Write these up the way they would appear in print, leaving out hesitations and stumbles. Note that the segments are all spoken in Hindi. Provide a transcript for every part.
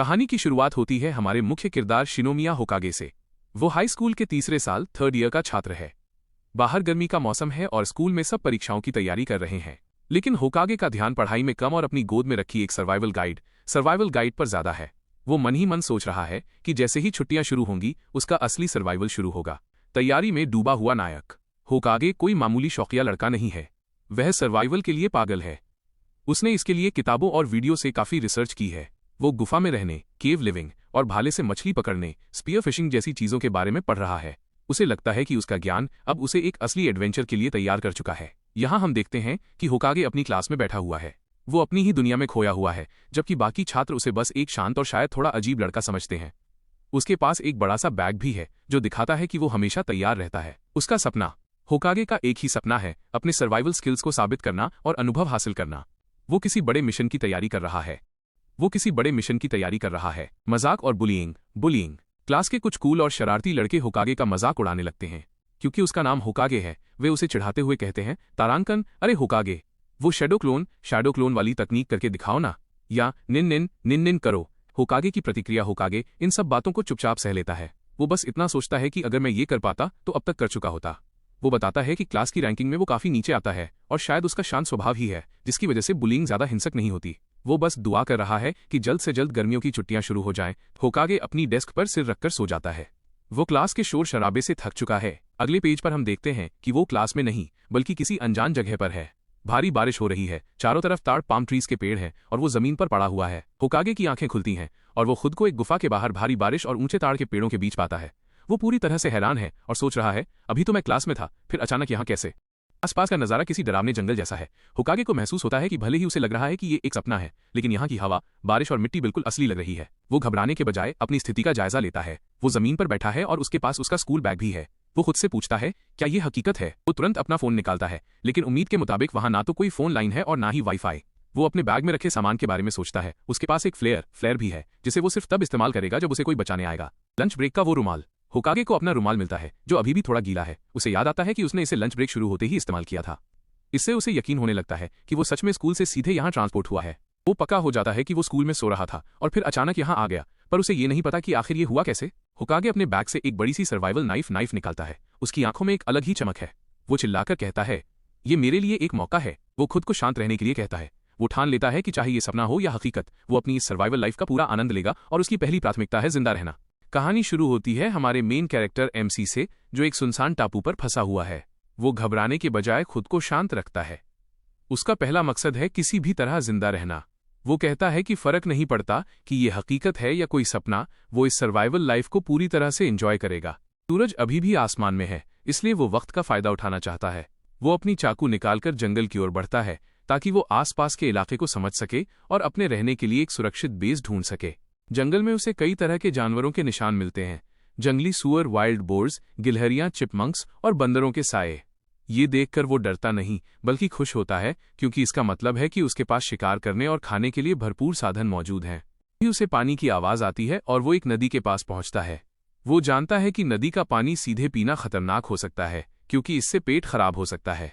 कहानी की शुरुआत होती है हमारे मुख्य किरदार शिनोमिया होकागे से। वो हाई स्कूल के तीसरे साल 3rd ईयर का छात्र है। बाहर गर्मी का मौसम है और स्कूल में सब परीक्षाओं की तैयारी कर रहे हैं, लेकिन होकागे का ध्यान पढ़ाई में कम और अपनी गोद में रखी एक सर्वाइवल गाइड पर ज्यादा है। वो मन ही मन सोच रहा है कि जैसे ही छुट्टियां शुरू होंगी उसका असली सर्वाइवल शुरू होगा। तैयारी में डूबा हुआ नायक होकागे कोई मामूली शौकिया लड़का नहीं है, वह सर्वाइवल के लिए पागल है। उसने इसके लिए किताबों और वीडियो से काफी रिसर्च की है। वो गुफा में रहने, केव लिविंग और भाले से मछली पकड़ने, स्पीयर फिशिंग जैसी चीजों के बारे में पढ़ रहा है। उसे लगता है कि उसका ज्ञान अब उसे एक असली एडवेंचर के लिए तैयार कर चुका है। यहाँ हम देखते हैं कि होकागे अपनी क्लास में बैठा हुआ है। वो अपनी ही दुनिया में खोया हुआ है, जबकि बाकी छात्र उसे बस एक शांत और शायद थोड़ा अजीब लड़का समझते हैं। उसके पास एक बड़ा सा बैग भी है जो दिखाता है कि वो हमेशा तैयार रहता है। उसका सपना, होकागे का एक ही सपना है, अपने सर्वाइवल स्किल्स को साबित करना और अनुभव हासिल करना। वो किसी बड़े मिशन की तैयारी कर रहा है। मजाक और बुलिंग। क्लास के कुछ कूल और शरारती लड़के होकागे का मजाक उड़ाने लगते हैं। क्योंकि उसका नाम होकागे है, वे उसे चिढ़ाते हुए कहते हैं, तारांकन, अरे होकागे, वो शैडो क्लोन वाली तकनीक करके दिखाओ ना, या निन करो। होकागे की प्रतिक्रिया, होकागे इन सब बातों को चुपचाप सह लेता है। वो बस इतना सोचता है कि अगर मैं ये कर पाता तो अब तक कर चुका होता। वो बताता है कि क्लास की रैंकिंग में वो काफी नीचे आता है और शायद उसका शांत स्वभाव ही है जिसकी वजह से बुलिंग ज्यादा हिंसक नहीं होती। वो बस दुआ कर रहा है कि जल्द से जल्द गर्मियों की छुट्टियां शुरू हो जाएं। होकागे अपनी डेस्क पर सिर रखकर सो जाता है। वो क्लास के शोर शराबे से थक चुका है। अगले पेज पर हम देखते हैं कि वो क्लास में नहीं बल्कि किसी अनजान जगह पर है। भारी बारिश हो रही है, चारों तरफ ताड़ पाम ट्रीज के पेड़ हैं और वो जमीन पर पड़ा हुआ है। होकागे की आंखें खुलती हैं और वो खुद को एक गुफा के बाहर भारी बारिश और ऊंचे ताड़ के पेड़ों के बीच पाता है। वो पूरी तरह से हैरान है और सोच रहा है, अभी तो मैं क्लास में था, फिर अचानक यहाँ कैसे? आसपास का नजारा किसी डरावने जंगल जैसा है। होकागे को महसूस होता है कि भले ही उसे लग रहा है कि ये एक सपना है, लेकिन यहाँ की हवा, बारिश और मिट्टी बिल्कुल असली लग रही है। वो घबराने के बजाय अपनी स्थिति का जायजा लेता है। वो जमीन पर बैठा है और उसके पास उसका स्कूल बैग भी है। वो खुद से पूछता है, क्या ये हकीकत है? वो तुरंत अपना फोन निकालता है, लेकिन उम्मीद के मुताबिक वहां ना तो कोई फोन लाइन है और ना ही वाईफाई। वो अपने बैग में रखे सामान के बारे में सोचता है। उसके पास एक फ्लेयर भी है जिसे वो सिर्फ तब इस्तेमाल करेगा जब उसे कोई बचाने आएगा। लंच ब्रेक का वो रुमाल। होकागे को अपना रुमाल मिलता है जो अभी भी थोड़ा गीला है। उसे याद आता है कि उसने इसे लंच ब्रेक शुरू होते ही इस्तेमाल किया था। इससे उसे यकीन होने लगता है कि वो सच में स्कूल से सीधे यहाँ ट्रांसपोर्ट हुआ है। वो पक्का हो जाता है कि वो स्कूल में सो रहा था और फिर अचानक यहाँ आ गया, पर उसे ये नहीं पता कि आखिर ये हुआ कैसे। होकागे अपने बैग से एक बड़ी सी सर्वाइवल नाइफ निकालता है। उसकी आंखों में एक अलग ही चमक है। वो चिल्लाकर कहता है, ये मेरे लिए एक मौका है। वो खुद को शांत रहने के लिए कहता है। वो ठान लेता है कि चाहे ये सपना हो या हकीकत, वो अपनी इस सर्वाइवल लाइफ का पूरा आनंद लेगा और उसकी पहली प्राथमिकता है जिंदा रहना। कहानी शुरू होती है हमारे मेन कैरेक्टर MC से, जो एक सुनसान टापू पर फंसा हुआ है। वो घबराने के बजाय खुद को शांत रखता है। उसका पहला मकसद है किसी भी तरह जिंदा रहना। वो कहता है कि फर्क नहीं पड़ता कि ये हकीकत है या कोई सपना, वो इस सर्वाइवल लाइफ को पूरी तरह से एंजॉय करेगा। सूरज अभी भी आसमान में है, इसलिए वो वक्त का फायदा उठाना चाहता है। वो अपनी चाकू निकालकर जंगल की ओर बढ़ता है ताकि वो आसपास के इलाके को समझ सके और अपने रहने के लिए एक सुरक्षित बेस ढूंढ सके। जंगल में उसे कई तरह के जानवरों के निशान मिलते हैं, जंगली सुअर, वाइल्ड बोर्स, गिलहरियां, चिपमंक्स और बंदरों के साए। ये देखकर वो डरता नहीं बल्कि खुश होता है, क्योंकि इसका मतलब है कि उसके पास शिकार करने और खाने के लिए भरपूर साधन मौजूद हैं। उसे पानी की आवाज आती है और वो एक नदी के पास पहुंचता है। वो जानता है कि नदी का पानी सीधे पीना खतरनाक हो सकता है, क्योंकि इससे पेट खराब हो सकता है।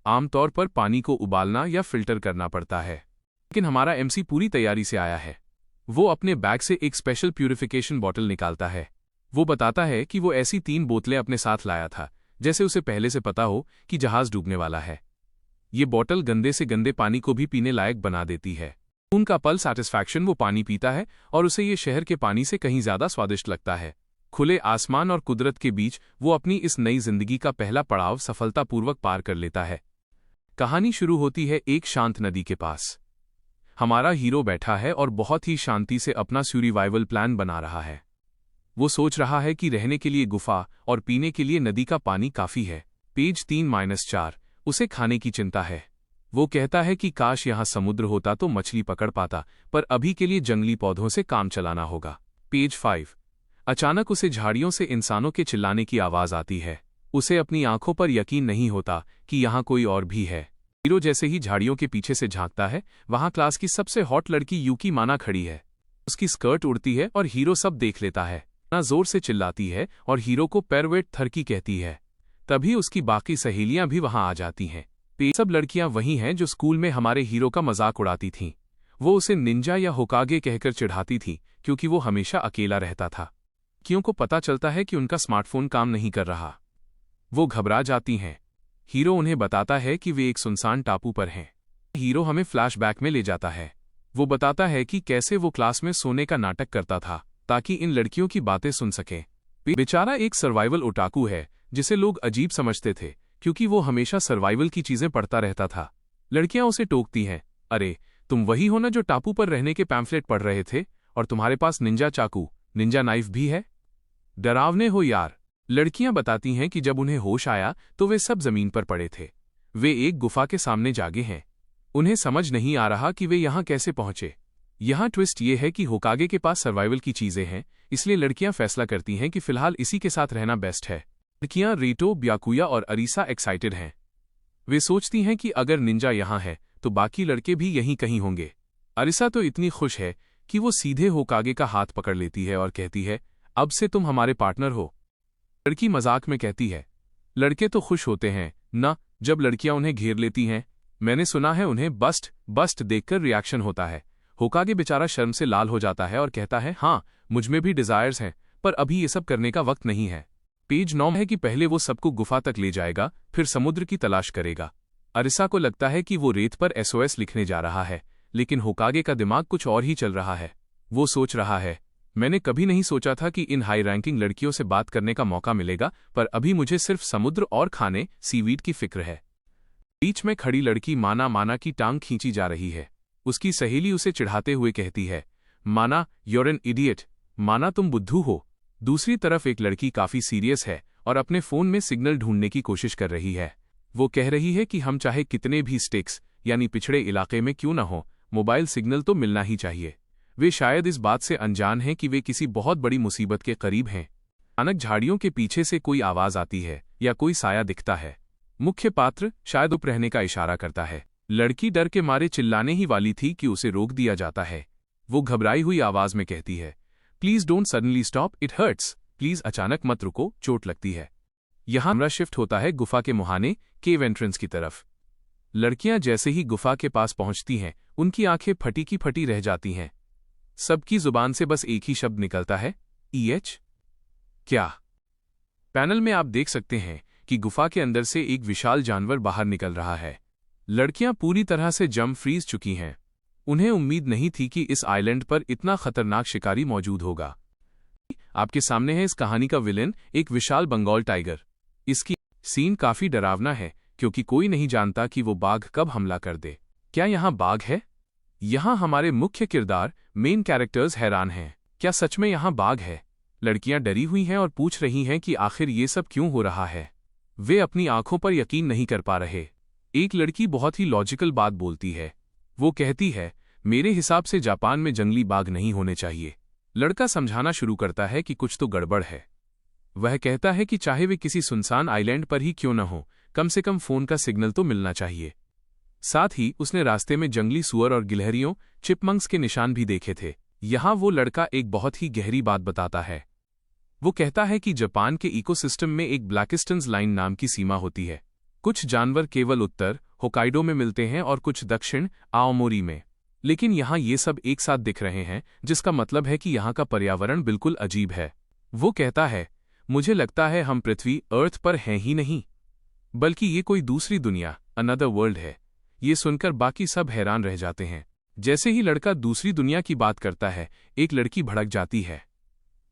आमतौर पर पानी को उबालना या फिल्टर करना पड़ता है, लेकिन हमारा MC पूरी तैयारी से आया है। वो अपने बैग से एक स्पेशल प्यूरिफिकेशन बॉटल निकालता है। वो बताता है कि वो ऐसी 3 बोतलें अपने साथ लाया था, जैसे उसे पहले से पता हो कि जहाज डूबने वाला है। ये बोतल गंदे से गंदे पानी को भी पीने लायक बना देती है। उनका पल सैटिस्फैक्शन, वो पानी पीता है और उसे ये शहर के पानी से कहीं ज्यादा स्वादिष्ट लगता है। खुले आसमान और कुदरत के बीच वो अपनी इस नई जिंदगी का पहला पड़ाव सफलतापूर्वक पार कर लेता है। कहानी शुरू होती है एक शांत नदी के पास। हमारा हीरो बैठा है और बहुत ही शांति से अपना सर्वाइवल प्लान बना रहा है। वो सोच रहा है कि रहने के लिए गुफा और पीने के लिए नदी का पानी काफी है। पेज 3-4। उसे खाने की चिंता है। वो कहता है कि काश यहाँ समुद्र होता तो मछली पकड़ पाता, पर अभी के लिए जंगली पौधों से काम चलाना होगा। पेज 5। अचानक उसे झाड़ियों से इंसानों के चिल्लाने की आवाज आती है। उसे अपनी आंखों पर यकीन नहीं होता कि यहाँ कोई और भी है। हीरो जैसे ही झाड़ियों के पीछे से झांकता है, वहां क्लास की सबसे हॉट लड़की यूकी माना खड़ी है। उसकी स्कर्ट उड़ती है और हीरो सब देख लेता है। ना जोर से चिल्लाती है और हीरो को पैरवेट थरकी कहती है। तभी उसकी बाकी सहेलियां भी वहां आ जाती हैं। सब लड़कियां वही हैं जो स्कूल में हमारे हीरो का मजाक उड़ाती थीं। वो उसे निंजा या होकागे कहकर चिढ़ाती थी क्योंकि वो हमेशा अकेला रहता था। लड़कियों को पता चलता है कि उनका स्मार्टफोन काम नहीं कर रहा। वो घबरा जाती हैं। हीरो उन्हें बताता है कि वे एक सुनसान टापू पर हैं। हीरो हमें फ्लैशबैक में ले जाता है। वो बताता है कि कैसे वो क्लास में सोने का नाटक करता था ताकि इन लड़कियों की बातें सुन सके। बेचारा एक सर्वाइवल ओटाकू है जिसे लोग अजीब समझते थे क्योंकि वो हमेशा सर्वाइवल की चीजें पढ़ता रहता था। लड़कियां उसे टोकती हैं, अरे तुम वही हो ना जो टापू पर रहने के पैम्फलेट पढ़ रहे थे, और तुम्हारे पास निंजा चाकू, निंजा नाइफ भी है? डरावने हो यार। लड़कियां बताती हैं कि जब उन्हें होश आया तो वे सब जमीन पर पड़े थे। वे एक गुफा के सामने जागे हैं। उन्हें समझ नहीं आ रहा कि वे यहां कैसे पहुंचे। यहां ट्विस्ट ये है कि होकागे के पास सर्वाइवल की चीजें हैं, इसलिए लड़कियां फैसला करती हैं कि फिलहाल इसी के साथ रहना बेस्ट है। लड़कियां रीटो, ब्याकुया और अरीसा एक्साइटेड हैं। वे सोचती हैं कि अगर निंजा यहां है तो बाकी लड़के भी यहीं कहीं होंगे। अरीसा तो इतनी खुश है कि वो सीधे होकागे का हाथ पकड़ लेती है और कहती है, अब से तुम हमारे पार्टनर हो। लड़की मजाक में कहती है, लड़के तो खुश होते हैं ना जब लड़कियां उन्हें घेर लेती हैं। मैंने सुना है उन्हें बस्ट देखकर रिएक्शन होता है। होकागे बेचारा शर्म से लाल हो जाता है और कहता है, हाँ मुझमें भी डिजायर्स हैं, पर अभी ये सब करने का वक्त नहीं है। पेज 9 है कि पहले वो सबको गुफा तक ले जाएगा, फिर समुद्र की तलाश करेगा। अरिसा को लगता है कि वो रेत पर SOS लिखने जा रहा है, लेकिन होकागे का दिमाग कुछ और ही चल रहा है। वो सोच रहा है, मैंने कभी नहीं सोचा था कि इन हाई रैंकिंग लड़कियों से बात करने का मौका मिलेगा, पर अभी मुझे सिर्फ समुद्र और खाने सीवीड की फिक्र है। बीच में खड़ी लड़की माना की टांग खींची जा रही है। उसकी सहेली उसे चिढ़ाते हुए कहती है, माना यूर एन इडियट, माना तुम बुद्धू हो। दूसरी तरफ एक लड़की काफी सीरियस है और अपने फोन में सिग्नल ढूंढने की कोशिश कर रही है। वो कह रही है कि हम चाहे कितने भी स्टिक्स यानी पिछड़े इलाके में क्यों न हो, मोबाइल सिग्नल तो मिलना ही चाहिए। वे शायद इस बात से अनजान हैं कि वे किसी बहुत बड़ी मुसीबत के करीब हैं। अचानक झाड़ियों के पीछे से कोई आवाज आती है या कोई साया दिखता है। मुख्य पात्र शायद चुप रहने का इशारा करता है। लड़की डर के मारे चिल्लाने ही वाली थी कि उसे रोक दिया जाता है। वो घबराई हुई आवाज में कहती है, please don't suddenly stop, it hurts. Please अचानक मत रुको, चोट लगती है। यहां कैमरा शिफ्ट होता है गुफा के मुहाने, केव एंट्रेंस की तरफ। लड़कियां जैसे ही गुफा के पास पहुंचती हैं, उनकी आंखें फटी की फटी रह जाती हैं। सबकी जुबान से बस एक ही शब्द निकलता है, EH। क्या? पैनल में आप देख सकते हैं कि गुफा के अंदर से एक विशाल जानवर बाहर निकल रहा है। लड़कियां पूरी तरह से जम फ्रीज चुकी हैं। उन्हें उम्मीद नहीं थी कि इस आइलैंड पर इतना खतरनाक शिकारी मौजूद होगा। आपके सामने है इस कहानी का विलेन, एक विशाल बंगाल टाइगर। इसकी सीन काफी डरावना है क्योंकि कोई नहीं जानता कि वो बाघ कब हमला कर दे। क्या यहाँ बाघ है? यहाँ हमारे मुख्य किरदार, मेन कैरेक्टर्स हैरान हैं। क्या सच में यहाँ बाघ है? लड़कियां डरी हुई हैं और पूछ रही हैं कि आखिर ये सब क्यों हो रहा है। वे अपनी आंखों पर यकीन नहीं कर पा रहे। एक लड़की बहुत ही लॉजिकल बात बोलती है। वो कहती है, मेरे हिसाब से जापान में जंगली बाघ नहीं होने चाहिए। लड़का समझाना शुरू करता है कि कुछ तो गड़बड़ है। वह कहता है कि चाहे वे किसी सुनसान आइलैंड पर ही क्यों न हो, कम से कम फोन का सिग्नल तो मिलना चाहिए। साथ ही उसने रास्ते में जंगली सुअर और गिलहरियों, चिपमंक्स के निशान भी देखे थे। यहाँ वो लड़का एक बहुत ही गहरी बात बताता है। वो कहता है कि जापान के इकोसिस्टम में एक ब्लैकिस्टन्स लाइन नाम की सीमा होती है। कुछ जानवर केवल उत्तर होकाइडो में मिलते हैं और कुछ दक्षिण आओमोरी में, लेकिन यहाँ ये सब एक साथ दिख रहे हैं, जिसका मतलब है कि यहाँ का पर्यावरण बिल्कुल अजीब है। वो कहता है, मुझे लगता है हम पृथ्वी अर्थ पर हैं ही नहीं, बल्कि ये कोई दूसरी दुनिया, अनदर वर्ल्ड है। ये सुनकर बाकी सब हैरान रह जाते हैं। जैसे ही लड़का दूसरी दुनिया की बात करता है, एक लड़की भड़क जाती है।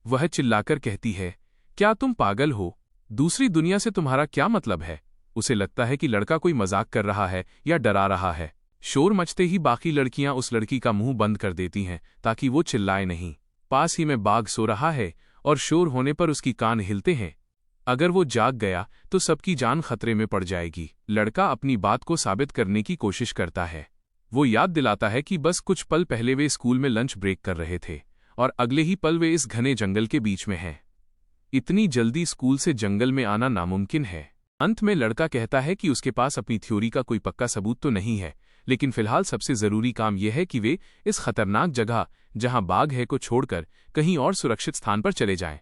वह चिल्लाकर कहती है, क्या तुम पागल हो? दूसरी दुनिया से तुम्हारा क्या मतलब है? उसे लगता है कि लड़का कोई मजाक कर रहा है या डरा रहा है। शोर मचते ही बाकी लड़कियां उस लड़की का मुंह बंद कर देती हैं ताकि वो चिल्लाए नहीं। पास ही में बाघ सो रहा है और शोर होने पर उसकी कान हिलते हैं। अगर वो जाग गया तो सबकी जान खतरे में पड़ जाएगी। लड़का अपनी बात को साबित करने की कोशिश करता है। वो याद दिलाता है कि बस कुछ पल पहले वे स्कूल में लंच ब्रेक कर रहे थे और अगले ही पल वे इस घने जंगल के बीच में हैं। इतनी जल्दी स्कूल से जंगल में आना नामुमकिन है। अंत में लड़का कहता है कि उसके पास अपनी थ्योरी का कोई पक्का सबूत तो नहीं है, लेकिन फिलहाल सबसे जरूरी काम यह है कि वे इस खतरनाक जगह जहां बाघ है को छोड़कर कहीं और सुरक्षित स्थान पर चले जाएं।